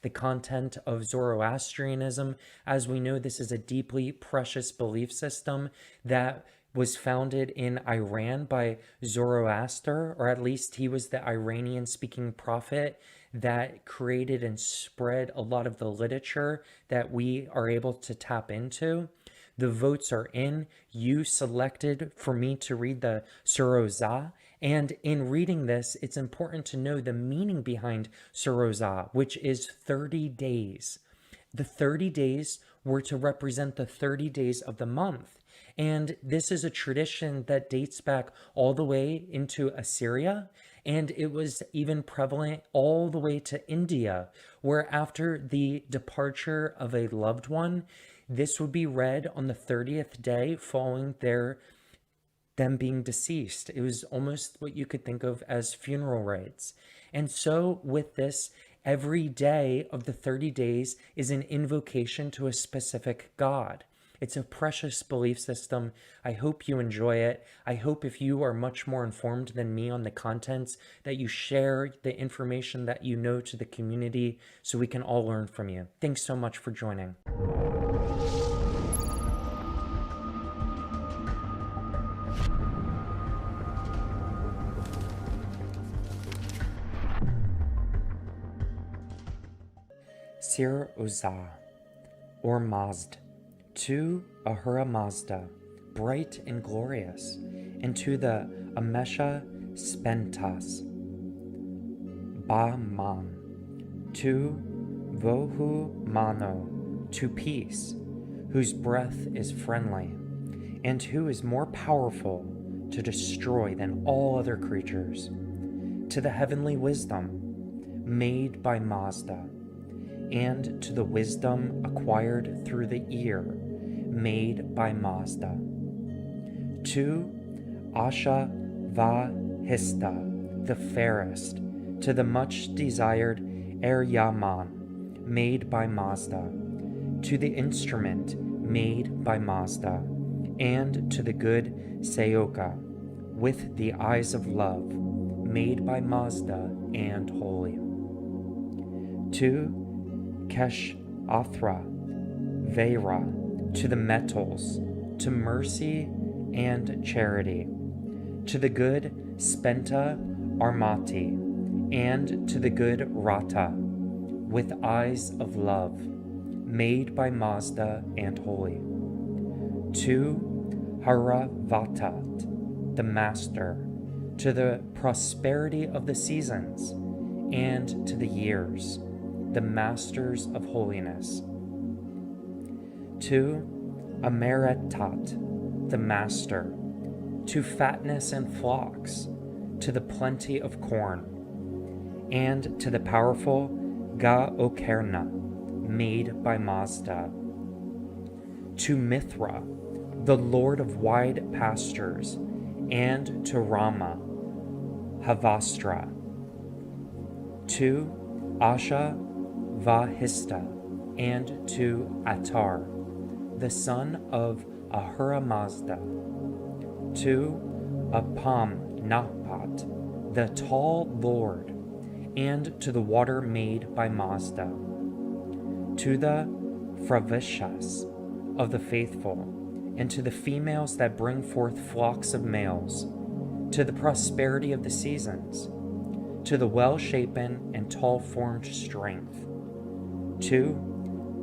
the content of Zoroastrianism. As we know, this is a deeply precious belief system that was founded in Iran by Zoroaster, or at least he was the Iranian speaking prophet that created and spread a lot of the literature that we are able to tap into. The votes are in. You selected for me to read the Suroza. And in reading this, it's important to know the meaning behind Suroza, which is 30 days. The 30 days were to represent the 30 days of the month. And this is a tradition that dates back all the way into Assyria. And it was even prevalent all the way to India, where after the departure of a loved one, this would be read on the 30th day following them being deceased. It was almost what you could think of as funeral rites. And so with this, every day of the 30 days is an invocation to a specific god. It's a precious belief system. I hope you enjoy it. I hope if you are much more informed than me on the contents, that you share the information that you know to the community so we can all learn from you. Thanks so much for joining. Sir Oza, or Mazd, to Ahura Mazda, bright and glorious, and to the Amesha Spentas, Ba-man, to Vohu Mano, to peace, whose breath is friendly, and who is more powerful to destroy than all other creatures, to the heavenly wisdom made by Mazda, and to the wisdom acquired through the ear, made by Mazda. To Asha Vahista, the fairest, to the much desired Yaman, made by Mazda, to the instrument made by Mazda, and to the good Seoka, with the eyes of love, made by Mazda and holy. To Kesh Athra, Vera, to the metals, to mercy and charity, to the good Spenta Armati, and to the good Rata, with eyes of love, made by Mazda and holy. To Haravatat, the master, to the prosperity of the seasons, and to the years, the masters of holiness. To Ameretat, the master, to fatness and flocks, to the plenty of corn, and to the powerful Ga-Okerna, made by Mazda. To Mithra, the lord of wide pastures, and to Rama, Havastra. To Asha Vahista, and to Attar, the son of Ahura Mazda. To Apam Napat, the tall lord, and to the water made by Mazda. To the Fravishas of the faithful, and to the females that bring forth flocks of males, to the prosperity of the seasons, to the well-shapen and tall-formed strength, to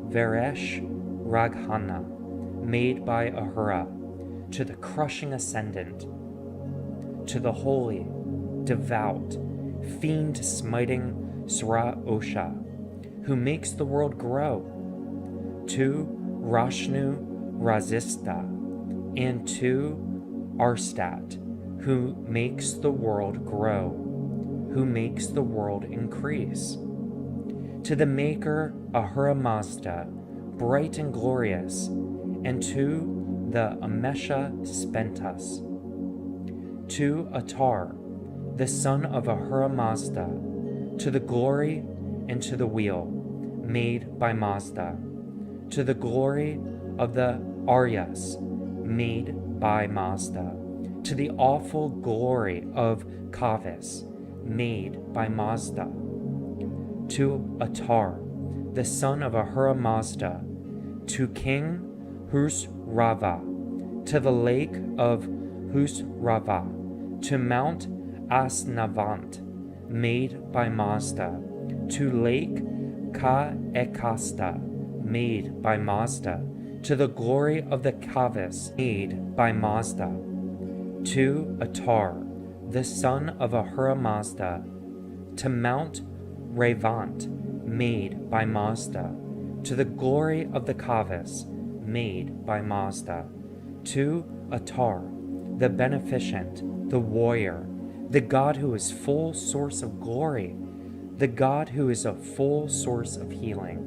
Veresh Raghana, made by Ahura, to the crushing ascendant, to the holy, devout, fiend-smiting Sra-Osha, who makes the world grow, to Rashnu Razista, and to Arstat, who makes the world grow, who makes the world increase. To the Maker Ahura Mazda, bright and glorious, and to the Amesha Spentas. To Attar, the son of Ahura Mazda, to the glory and to the wheel, made by Mazda, to the glory of the Aryas, made by Mazda, to the awful glory of Kavis, made by Mazda. To Attar, the son of Ahura Mazda, to King Husrava, to the lake of Husrava, to Mount Asnavant, made by Mazda, to Lake Ka-Ekasta, made by Mazda, to the glory of the Kavis, made by Mazda, to Atar, the son of Ahura Mazda, to Mount Revant, made by Mazda, to the glory of the Kavis, made by Mazda, to Atar, the beneficent, the warrior, the God who is full source of glory, the God who is a full source of healing.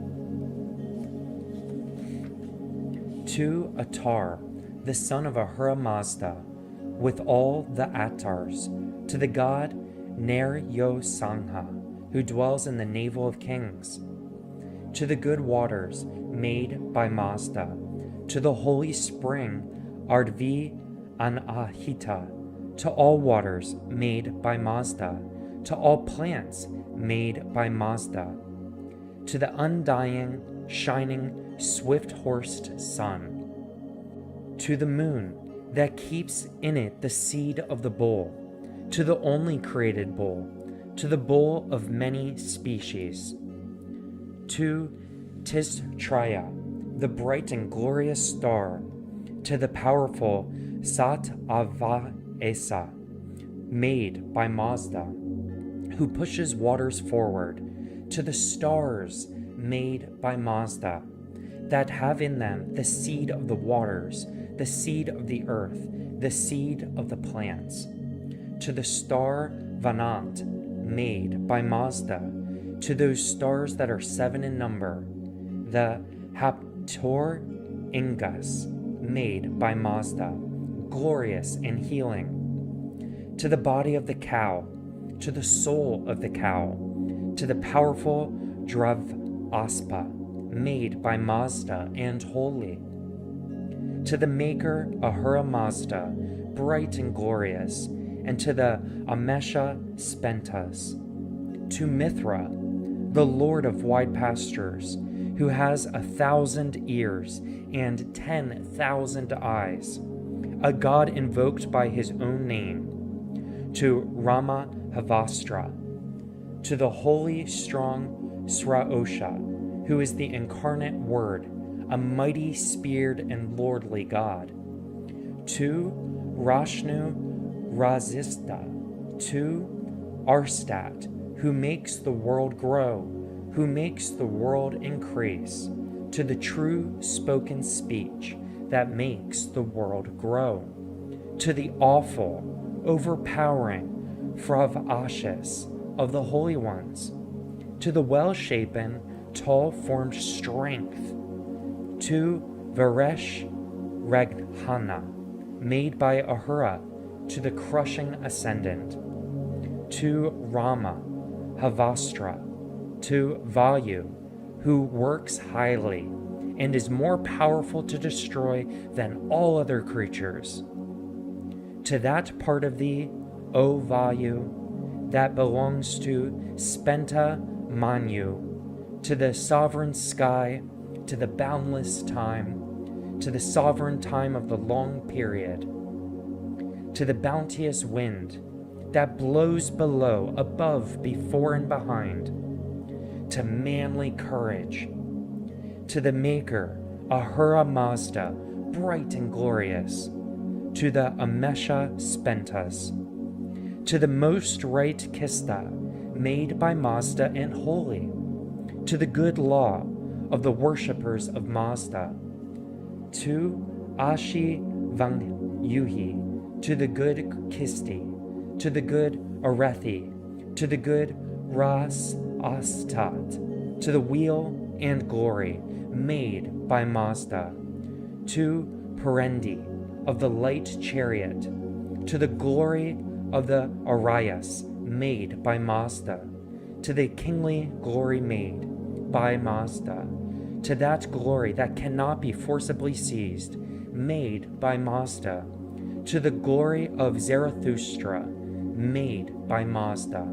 To Atar, the son of Ahura Mazda, with all the Atars, to the God Ner-Yo-Sangha, who dwells in the navel of kings, to the good waters made by Mazda, to the holy spring Ardvi Anahita, to all waters made by Mazda, to all plants made by Mazda, to the undying, shining, swift-horsed sun, to the moon that keeps in it the seed of the bull, to the only created bull, to the bull of many species, to Tistraya, the bright and glorious star, to the powerful Sat-Ava-Esa, made by Mazda, who pushes waters forward, to the stars made by Mazda, that have in them the seed of the waters, the seed of the earth, the seed of the plants, to the star Vanant, made by Mazda, to those stars that are 7 in number, the Haptor Ingas, made by Mazda, glorious and healing, to the body of the cow, to the soul of the cow, to the powerful Drav-Aspa, made by Mazda and holy, to the maker Ahura Mazda, bright and glorious, and to the Amesha Spentas, to Mithra, the Lord of wide pastures, who has 1,000 ears and 10,000 eyes, a God invoked by his own name, to Rama Havastra, to the holy strong Sraosha, who is the incarnate Word, a mighty speared and lordly God, to Rashnu Razista, to Arstat, who makes the world grow, who makes the world increase, to the true spoken speech that makes the world grow, to the awful, overpowering Frav-Ashis of the holy ones, to the well-shapen, tall-formed strength, to Varesh Raghana, made by Ahura, to the crushing ascendant, to Rama Havastra, to Vayu, who works highly and is more powerful to destroy than all other creatures, to that part of thee, O Vayu, that belongs to Spenta Manu, to the sovereign sky, to the boundless time, to the sovereign time of the long period, to the bounteous wind that blows below, above, before, and behind, to manly courage, to the maker Ahura Mazda, bright and glorious, to the Amesha Spentas, to the most right Kista, made by Mazda and holy, to the good law of the worshippers of Mazda, to Ashi Vangyuhi, to the good Kisti, to the good Arethi, to the good Ras Astat, to the wheel and glory made by Mazda, to Perendi of the light chariot, to the glory of the Arias made by Mazda, to the kingly glory made by Mazda, to that glory that cannot be forcibly seized, made by Mazda, to the glory of Zarathustra, made by Mazda,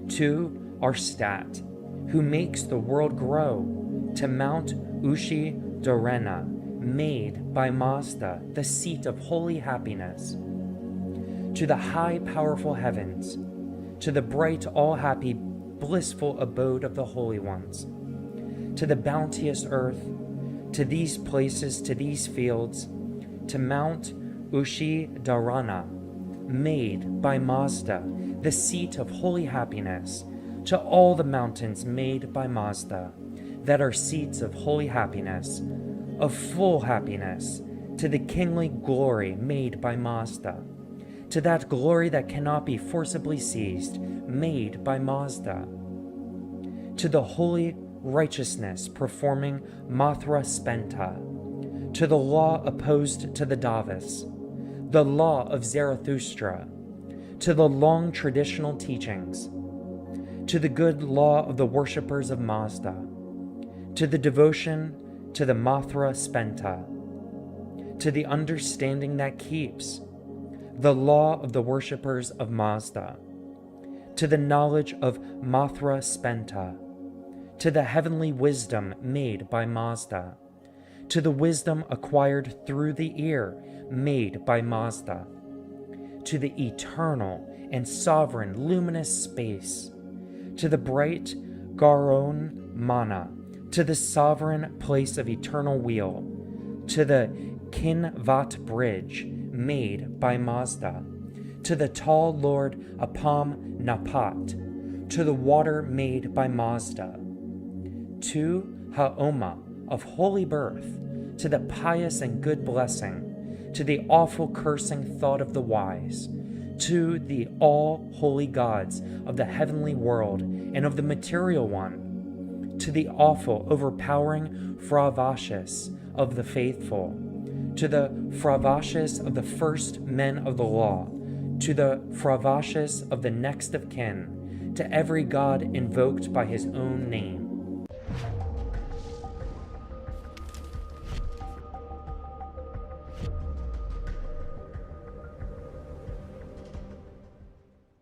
to Arstat, who makes the world grow, to Mount Ushi Dorena, made by Mazda, the seat of holy happiness, to the high powerful heavens, to the bright all-happy blissful abode of the holy ones, to the bounteous earth, to these places, to these fields, to Mount Ushi Dharana, made by Mazda, the seat of holy happiness, to all the mountains made by Mazda, that are seats of holy happiness, of full happiness, to the kingly glory made by Mazda, to that glory that cannot be forcibly seized, made by Mazda, to the holy righteousness performing Mathra Spenta, to the law opposed to the Davas, the law of Zarathustra, to the long traditional teachings, to the good law of the worshippers of Mazda, to the devotion to the Mathra Spenta, to the understanding that keeps, the law of the worshippers of Mazda, to the knowledge of Mathra Spenta, to the heavenly wisdom made by Mazda, to the wisdom acquired through the ear made by Mazda, to the eternal and sovereign luminous space, to the bright Garon Mana, to the sovereign place of eternal wheel, to the Kinvat bridge made by Mazda, to the tall Lord Apam Napat, to the water made by Mazda, to Haoma of holy birth, to the pious and good blessing, to the awful cursing thought of the wise, to the all-holy gods of the heavenly world and of the material one, to the awful overpowering Fravashis of the faithful, to the Fravashis of the first men of the law, to the Fravashis of the next of kin, to every god invoked by his own name,